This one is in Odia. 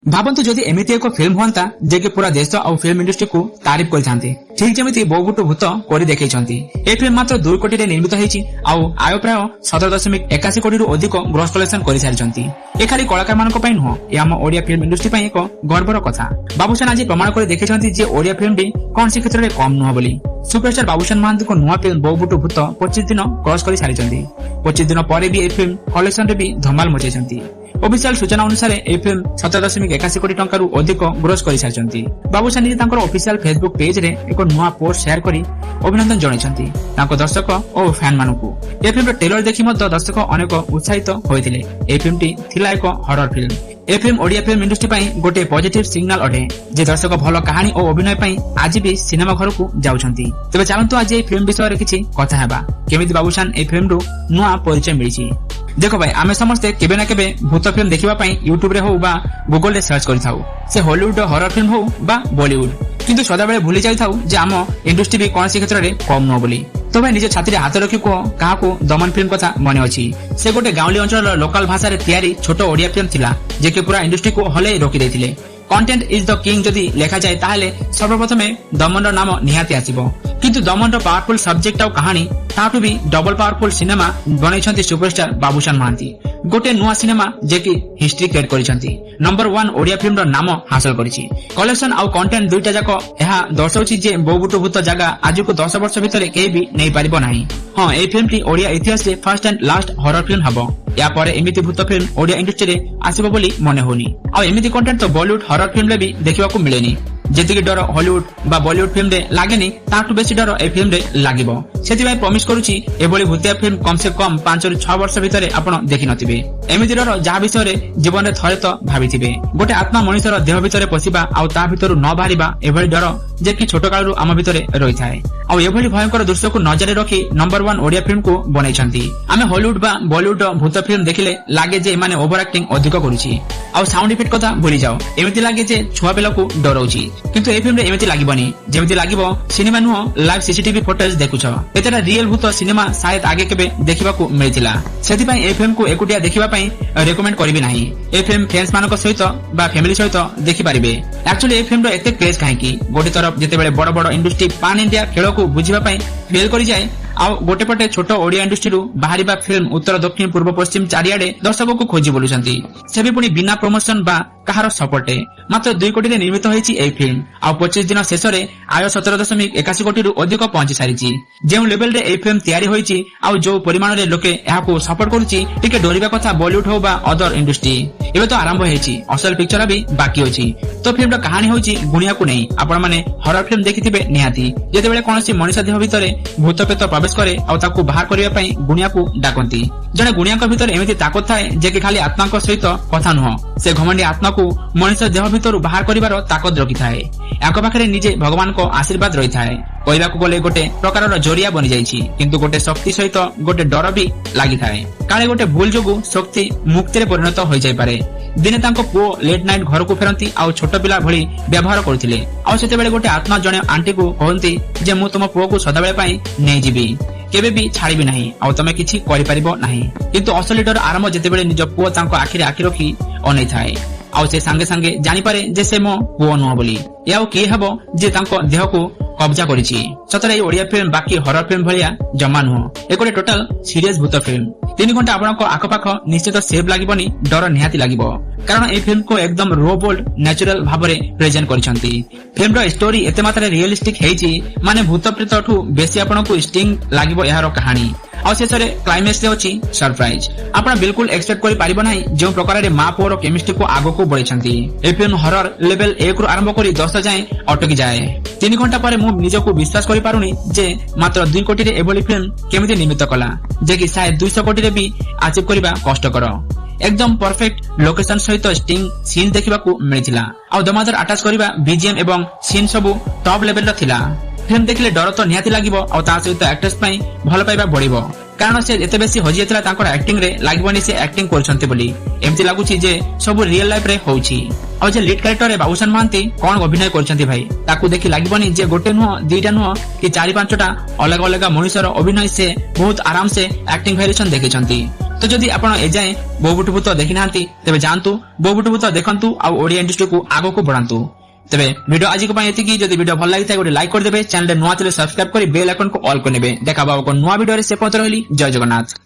ভাবନ୍ତୁ ଯଦି ଏମିତି ଏକ ଫିଲ୍ମ ହୁଅନ୍ତା ଯେ କି ପୁରା ଦେଶ ଆଉ ଫିଲ୍ମ ଇଣ୍ଡଷ୍ଟ୍ରିକୁ ତାରିଫ କରିଥାନ୍ତେ, ଠିକ ଯେମିତି ବୋଉବୁଟୁ ଭୂତ କରି ଦେଖେଇଛନ୍ତି। ଏହି ଫିଲ୍ମ ମାତ୍ର 2 କୋଟିରେ ନିର୍ମିତ ହେଇଛି ଆଉ ଆୟ ପ୍ରାୟ 17.81 କୋଟିରୁ ଅଧିକ ଗ୍ରସ୍ କଲେକ୍ସନ କରିସାରିଛନ୍ତି। ଏ ଖାଲି କଳାକାରମାନଙ୍କ ପାଇଁ ନୁହଁ, ଏ ଆମ ଓଡିଆ ଫିଲ୍ମ ଇଣ୍ଡଷ୍ଟ୍ରି ପାଇଁ ଏକ ଗର୍ବର କଥା। ବାବୁସାନ ଆଜି ପ୍ରମାଣ କରି ଦେଖେଇଛନ୍ତି ଯେ ଓଡିଆ ଫିଲ୍ମଟି କୌଣସି କ୍ଷେତ୍ରରେ କମ୍ ନୁହଁ ବୋଲି। ସୁପରଷ୍ଟାର ବାବୁସାନ ମହାନ୍ତିଙ୍କ ନୂଆ ଫିଲ୍ମ ବୋଉବୁଟୁ ଭୂତ 25 ଦିନ କ୍ରସ୍ କରି ସାରିଛନ୍ତି। 25 ଦିନ ପରେ ବି ଏହି ଫିଲ୍ମ କଲେକ୍ସନରେ ବି ଧମାଲ ମଚାଇଛନ୍ତି। ଅଫିସିଆଲ ସୂଚନା ଅନୁସାରେ ଏହି ଫିଲ୍ମ 17.81 କୋଟି ଟଙ୍କାରୁ ଅଧିକ ଗ୍ରୋସ୍ କରିସାରିଛନ୍ତି। ବାବୁସାନ ନିଜେ ତାଙ୍କର ଅଫିସିଆଲ ଫେସବୁକ ପେଜରେ ଏକ ନୂଆ ପୋଷ୍ଟ ସେୟାର କରି ଅଭିନନ୍ଦନ ଜଣାଇଛନ୍ତି ତାଙ୍କ ଦର୍ଶକ ଓ ଫ୍ୟାନ ମାନଙ୍କୁ। ଏହି ଫିଲ୍ମର ଟ୍ରେଲର ଦେଖି ମଧ୍ୟ ଦର୍ଶକ ଅନେକ ଉତ୍ସାହିତ ହୋଇଥିଲେ। ଏହି ଫିଲ୍ମଟି ଥିଲା ଏକ ହରର ଫିଲ୍ମ। ଏହି ଫିଲ୍ମ ଓଡିଆ ଫିଲ୍ମ ଇଣ୍ଡଷ୍ଟ୍ରି ପାଇଁ ଗୋଟିଏ ପଜିଟିଭ ସିଗ୍ନାଲ ଅଟେ ଯେ ଦର୍ଶକ ଭଲ କାହାଣୀ ଓ ଅଭିନୟ ପାଇଁ ଆଜି ବି ସିନେମା ଘରକୁ ଯାଉଛନ୍ତି। ତେବେ ଚାଲନ୍ତୁ ଆଜି ଏହି ଫିଲ୍ମ ବିଷୟରେ କିଛି କଥା ହେବା, କେମିତି ବାବୁସାନ ଏହି ଫିଲ୍ମରୁ ନୂଆ ପରିଚୟ ମିଳିଛି। ଦେଖ ଭାଇ, ଆମେ ସମସ୍ତେ କେବେ ନା କେବେ ଭୂତ ଫିଲ୍ମ ଦେଖିବା ପାଇଁ ୟୁଟ୍ୟୁବରେ ହଉ ବା ଗୁଗଲରେ ସର୍ଚ୍ଚ କରିଥାଉ, ସେ ହଲିଉଡ ହରର ଫିଲ୍ମ ହଉ ବା ବଲିଉଡ। କିନ୍ତୁ ସଦାବେଳେ ଭୁଲି ଯାଇଥାଉ ଯେ ଆମ ଇଣ୍ଡଷ୍ଟ୍ରି ବି କୌଣସି କ୍ଷେତ୍ରରେ କମ୍ ନୁହଁ ବୋଲି। ତ ଭାଇ ନିଜ ଛାତିରେ ହାତ ରଖି କୁହ, କାହାକୁ ଦମନ ଫିଲ୍ମ କଥା ମନେ ଅଛି? ସେ ଗୋଟେ ଗାଉଁଲି ଅଞ୍ଚଳର ଲୋକାଲ ଭାଷାରେ ତିଆରି ଛୋଟ ଓଡିଆ ଫିଲ୍ମ ଥିଲା, ଯେ କି ପୁରା ଇଣ୍ଡଷ୍ଟ୍ରିକୁ ହଲେଇ ରଖି ଦେଇଥିଲେ। କଣ୍ଟେଣ୍ଟ ଇଜ ଦ କିଙ୍ଗ ଯଦି ଲେଖାଯାଏ ତାହେଲେ ସର୍ବପ୍ରଥମେ ଦମନର ନାମ ନିହାତି ଆସିବ। କିନ୍ତୁ ଦମନର ପାୱାରଫୁଲ ସବଜେକ୍ଟ ଆଉ କାହାଣୀ ତାଠୁ ବି ଡବଲ ପାୱାରଫୁଲ ସିନେମା ବନେଇଛନ୍ତି ସୁପରଷ୍ଟାର ବାବୁସାନ ମହାନ୍ତି। ଗୋଟେ ନୂଆ ସିନେମା ଯେ କି ହିଷ୍ଟ୍ରି କ୍ରିଏଟ କରିଛନ୍ତି, ନମ୍ବର 1 ଓଡିଆ ଫିଲ୍ମର ନାମ ହାସଲ କରିଛି। କଲେକ୍ସନ ଆଉ କଣ୍ଟେଣ୍ଟ ଦୁଇଟା ଯାକ ଏହା ଦର୍ଶାଉଛି ଯେ ବୋଉବୁଟୁ ଭୂତ ଜାଗା ଆଜକୁ 10 ବର୍ଷ ଭିତରେ କେହି ବି ନେଇପାରିବ ନାହିଁ। ହଁ, ଏହି ଫିଲ୍ମଟି ଓଡିଆ ଇତିହାସରେ first and last horror film ହବ। ୟା ପରେ ଏମିତି ଭୂତ ଫିଲ୍ମ ଓଡିଆ ଇଣ୍ଡଷ୍ଟ୍ରିରେ ଆସିବ ବୋଲି ମନେ ହଉନି। ଆଉ ଏମିତି କଣ୍ଟେଣ୍ଟ ତ ବଲିଉଡ ହରର ଫିଲ୍ମରେ ବି ଦେଖିବାକୁ ମିଳେନି। ଯେତିକି ଡର ହଲିଉଡ ବା ବଲିଉଡ ଫିଲ୍ମରେ ଲାଗେନି, ତାଠୁ ବେଶୀ ଡର ଏହି ଫିଲ୍ମରେ ଲାଗିବ। ସେଥିପାଇଁ ପ୍ରମିସ କରୁଛି ଏଭଳି ଭୂତିଆ ଫିଲ୍ମ କମ ସେ କମ 5 ରୁ 6 ବର୍ଷ ଭିତରେ ଆପଣ ଦେଖିନଥିବେ। ଏମିତି ଡର ଯାହା ବିଷୟରେ ଜୀବନରେ ଥରେ ତ ଭାବିଥିବେ। ଗୋଟେ ଆତ୍ମା ମଣିଷର ଦେହ ଭିତରେ ପଶିବା ଆଉ ତା ଭିତରୁ ନ ବାହାରିବା, ଏଭଳି ଡର ଯେ କି ଛୋଟ କାଳରୁ ଆମ ଭିତରେ ରହିଥାଏ। ଆଉ ଏଭଳି ଭୟଙ୍କର ଦୃଶ୍ୟକୁ ନଜରରେ ରଖି ନମ୍ବର 1 ଓଡିଆ ଫିଲ୍ମକୁ ବନେଇଛନ୍ତି। ଆମେ ହଲିଉଡ ବା ବଲିଉଡ ଭୂତ ଫିଲ୍ମ ଦେଖିଲେ ଲାଗେ ଯେ ଏମାନେ ଓଭର ଆକ୍ଟିଂ ଅଧିକ କରୁଛି। ଆଉ ସାଉଣ୍ଡ ଇଫେକ୍ଟ କଥା ଭୁଲିଯାଅ, ଏମିତି ଲାଗେ ଯେ ଛୁଆ ପିଲାକୁ ଡରଉଛି। କିନ୍ତୁ ଏହି ଫିଲ୍ମରେ ଏମିତି ଲାଗିବନି, ଯେମିତି ଲାଗିବ ସିନେମା ନୁହଁ ଲାଇଭ ସିସିଟିଭି ଫୁଟେଜ ଦେଖୁଛ। ଏତେଟା ରିଏଲ ଭୂତ ସିନେମା ସାୟଦ ଆଗେ କେବେ ଦେଖିବାକୁ ମିଳିଥିଲା। ସେଥିପାଇଁ ଏହି ଫିଲ୍ମକୁ ଏକୁଟିଆ ଦେଖିବା ପାଇଁ ରେକମେଣ୍ଡ କରିବି ନାହିଁ। ଏହି ଫିଲ୍ମ ଫ୍ରେଣ୍ଡସ ମାନଙ୍କ ସହିତ ବା ଫ୍ୟାମିଲି ସହିତ ଦେଖିପାରିବେ। ଆକ୍ଚୁଆଲି ଏହି ଫିଲ୍ମର ଏତେ କ୍ରେଜ କାହିଁକି? ଗୋଟେ ତରଫ ଯେତେବେଳେ ବଡ ବଡ ଇଣ୍ଡଷ୍ଟ୍ରି ପାନ୍ ଇଣ୍ଡିଆ ଖେଳକୁ ବୁଝିବା ପାଇଁ ଫେଲ କରିଯାଏ, ଆଉ ଗୋଟେ ପଟେ ଛୋଟ ଓଡିଆ ଇଣ୍ଡଷ୍ଟ୍ରିରୁ ବାହାରିବା ଫିଲ୍ମ ଉତ୍ତର ଦକ୍ଷିଣ ପୂର୍ବ ପଶ୍ଚିମ ଚାରିଆଡେ ଦର୍ଶକଙ୍କୁ ଖୋଜି ବୁଲୁଛନ୍ତି, ସେ ବି ପୁଣି ବିନା ପ୍ରମୋସନ ବା କାହାର ସପୋର୍ଟରେ। ମାତ୍ର 2 କୋଟିରେ ନିର୍ମିତ ହୋଇଛି ଏହି ଫିଲ୍ମ। ଆଉ 25 ଦିନ ଶେଷରେ ଆୟ 17.81 କୋଟିରୁ ଅଧିକ ପହଞ୍ଚି ସାରିଛି। ଯେଉଁ ଲେଭେଲରେ ଏହି ଫିଲ୍ମ ତିଆରି ହୋଇଛି ଆଉ ଯୋଉ ପରିମାଣରେ ଲୋକେ ଏହାକୁ ସପୋର୍ଟ କରୁଛି, ଟିକେ ଡରିବା କଥା ବଲିଉଡ ହଉ ବା ଅଦର ଇଣ୍ଡଷ୍ଟ୍ରି। ଏବେ ତ ଆରମ୍ଭ ହେଇଛି, ଅସଲ ପିକ୍ଚର ବି ବାକି ଅଛି। ତ ଫିଲ୍ମର କାହାଣୀ ହେଉଛି ଗୁଣିଆକୁ ନେଇ। ଆପଣମାନେ ହରର ଫିଲ୍ମ ଦେଖିଥିବେ ନିହାତି, ଯେତେବେଳେ କୌଣସି ମଣିଷ ଦେହ ଭିତରେ ଭୂତ ପ୍ରେତ ପ୍ରବେଶ କରେ ଆଉ ତାକୁ ବାହାର କରିବା ପାଇଁ ଗୁଣିଆକୁ ଡାକନ୍ତି। ଜଣେ ଗୁଣିଆଙ୍କ ଭିତରେ ଏମିତି ତାକତ ଥାଏ ଯେ କି ଖାଲି ଆତ୍ମାଙ୍କ ସହିତ କଥା ନୁହଁ, ସେ ଘମଣ୍ଡି ଆତ୍ମାକୁ ମଣିଷ ଦେହ ଭିତରୁ ବାହାର କରିବାର ତାକତ ରଖିଥାଏ। ୟାଙ୍କ ପାଖରେ ନିଜେ ଭଗବାନଙ୍କ ଆଶୀର୍ବାଦ ରହିଥାଏ। କହିବାକୁ ଗଲେ ଗୋଟେ ପ୍ରକାରର ଜରିଆ ବନିଯାଇଛି, କିନ୍ତୁ ଗୋଟେ ଶକ୍ତି ସହିତ ଗୋଟେ ଡର ବି ଲାଗିଥାଏ। କାଳେ ଗୋଟେ ଭୁଲ ଯୋଗୁ ଶକ୍ତି ମୁକ୍ତିରେ ପରିଣତ ହୋଇଯାଇପାରେ। ଦିନେ ତାଙ୍କ ପୁଅ ଲେଟ୍ ନାଇଟ୍ ଘରକୁ ଫେରନ୍ତି ଆଉ ଛୋଟ ପିଲା ଭଳି ବ୍ୟବହାର କରୁଥିଲେ। ଆଉ ସେତେବେଳେ ଗୋଟେ ଆତ୍ମା ଜଣେ ଆଣ୍ଟିକୁ କହନ୍ତି ଯେ ମୁଁ ତୁମ ପୁଅକୁ ସଦାବେଳେ ପାଇଁ ନେଇଯିବି, କେବେ ବି ଛାଡିବି ନାହିଁ, ଆଉ ତମେ କିଛି କରିପାରିବ ନାହିଁ। କିନ୍ତୁ ଅସଲି ଡର ଆରମ୍ଭ ଯେତେବେଳେ ନିଜ ପୁଅ ତାଙ୍କ ଆଖିରେ ଆଖି ରଖି ଅନେଇଥାଏ ଆଉ ସେ ସାଙ୍ଗେ ସାଙ୍ଗେ ଜାଣିପାରେ ଯେ ସେ ମୋ ପୁଅ ନୁହଁ ବୋଲି। ଏ ଆଉ କିଏ ହେବ ଯେ ତାଙ୍କ ଦେହକୁ କବ୍ଜା କରିଛି? ସତରେ ଏହି ଓଡିଆ ଫିଲ୍ମ ବାକି ହରର ଫିଲ୍ମ ଭଳିଆ ଜମା ନୁହଁ। ଏ ଗୋଟେ ଟୋଟାଲ ସିରିୟସ ଭୂତ ଫିଲ୍ମ। 3 ଘଣ୍ଟା ଆପଣଙ୍କ ଆଖପାଖ ନିଶ୍ଚିତ ସେଫ୍ ଲାଗିବନି, ଡର ନିହାତି ଲାଗିବ। କାରଣ ଏହି ଫିଲ୍ମକୁ ଏକଦମ ରୋ ବୋଲ୍ଡ ନ୍ୟାଚୁରାଲ ଭାବରେ ପ୍ରେଜେଣ୍ଟ କରିଛନ୍ତି। ଫିଲ୍ମର ଷ୍ଟୋରି ଏତେ ମାତ୍ରାରେ ରିଏଲିଷ୍ଟିକ ହେଇଛି, ମାନେ ଭୂତ ପ୍ରେତଠୁ ବେଶୀ ଆପଣଙ୍କୁ ଷ୍ଟିଙ୍ଗ ଲାଗିବ ଏହାର କାହାଣୀ। ଆଉ ଶେଷରେ କ୍ଲାଇମ୍ୟାକ୍ସରେ ଅଛି ସରପ୍ରାଇଜ। ଆପଣ ବିଲକୁଲ ଏକ୍ସପେକ୍ଟ କରିପାରିବ ନାହିଁ ଯେଉଁ ପ୍ରକାରରେ ମା ପୁଅର କେମିଷ୍ଟ୍ରିକୁ ଆଗକୁ ବଢେଇଛନ୍ତି। ଏହି ଫିଲ୍ମ ହରର ଲେଭେଲ 1 ରୁ ଆରମ୍ଭ କରି 10 ଯାଏଁ ଅଟକି ଯାଏ। 3 ଘଣ୍ଟା ପରେ ମୁଁ ନିଜକୁ ବିଶ୍ୱାସ କରିପାରୁନି ଯେ ମାତ୍ର 2 କୋଟିରେ ଏଭଳି ଫିଲ୍ମ କେମିତି ନିର୍ମିତ କଲା, ଯେ କି ସାୟଦ 200 କୋଟିରେ ବି ଆଚିଭ କରିବା କଷ୍ଟକର। ଏକଦମ ପରଫେକ୍ଟ ଲୋକେସନ ସହିତ ଷ୍ଟିଙ୍ଗ ସିନ୍ ଦେଖିବାକୁ ମିଳିଥିଲା। ଆଉ ଦମାଦର ଆଟାଚ କରିବା ବିଜିଏମ ଏବଂ ସିନ୍ ସବୁ ଟପ ଲେଭେଲର ଥିଲା। ଫିଲ୍ମ ଦେଖିଲେ ଡର ତ ନିହାତି ଲାଗିବ, ଆଉ ତା ସହିତ ଆକ୍ଟର୍ସ ପାଇଁ ଭଲ ପାଇବା ବଢିବ। କାରଣ ସେ ଏତେ ବେଶୀ ହଜି ଯାଇଥିଲା ତାଙ୍କର ଆକ୍ଟିଂ ରେ, ଲାଗିବନି ସେ ଆକ୍ଟିଂ କରୁଛନ୍ତି ବୋଲି। ଏମିତି ଲାଗୁଛି ଯେ ସବୁ ରିଏଲ ଲାଇଫ ରେ ହଉଛି। ଆଉ ଯେ ଲିଡ୍ କ୍ୟାରେକ୍ଟରରେ ବାବୁସାନ ମହାନ୍ତି କଣ ଅଭିନୟ କରିଛନ୍ତି ଭାଇ, ତାକୁ ଦେଖି ଲାଗିବନି ଯେ ଗୋଟେ ନୁହଁ, 2ଟା ନୁହଁ କି 4-5ଟା ଅଲଗା ଅଲଗା ମଣିଷର ଅଭିନୟ ସେ ବହୁତ ଆରାମ ସେ ଆକ୍ଟିଂ ଭେରିଏସନ ଦେଖିଛନ୍ତି। तो जदि आपण एजाए बोबुटु भूत देखि नांती तेबे जानतु बोबुटु भूत देखंतु आ ओडिया इंडस्ट्री को आगो को बढ़ांतु। तेबे वीडियो आज को पाए एतिकी। जदि वीडियो भल लागिता गोटे लाइक कर देबे, चैनल नुआ चले सब्सक्राइब करी बेल आइकन को ऑल कर नेबे। देखा बाबा को नुआ वीडियो रे से पहुंच रहली। जय जगन्नाथ।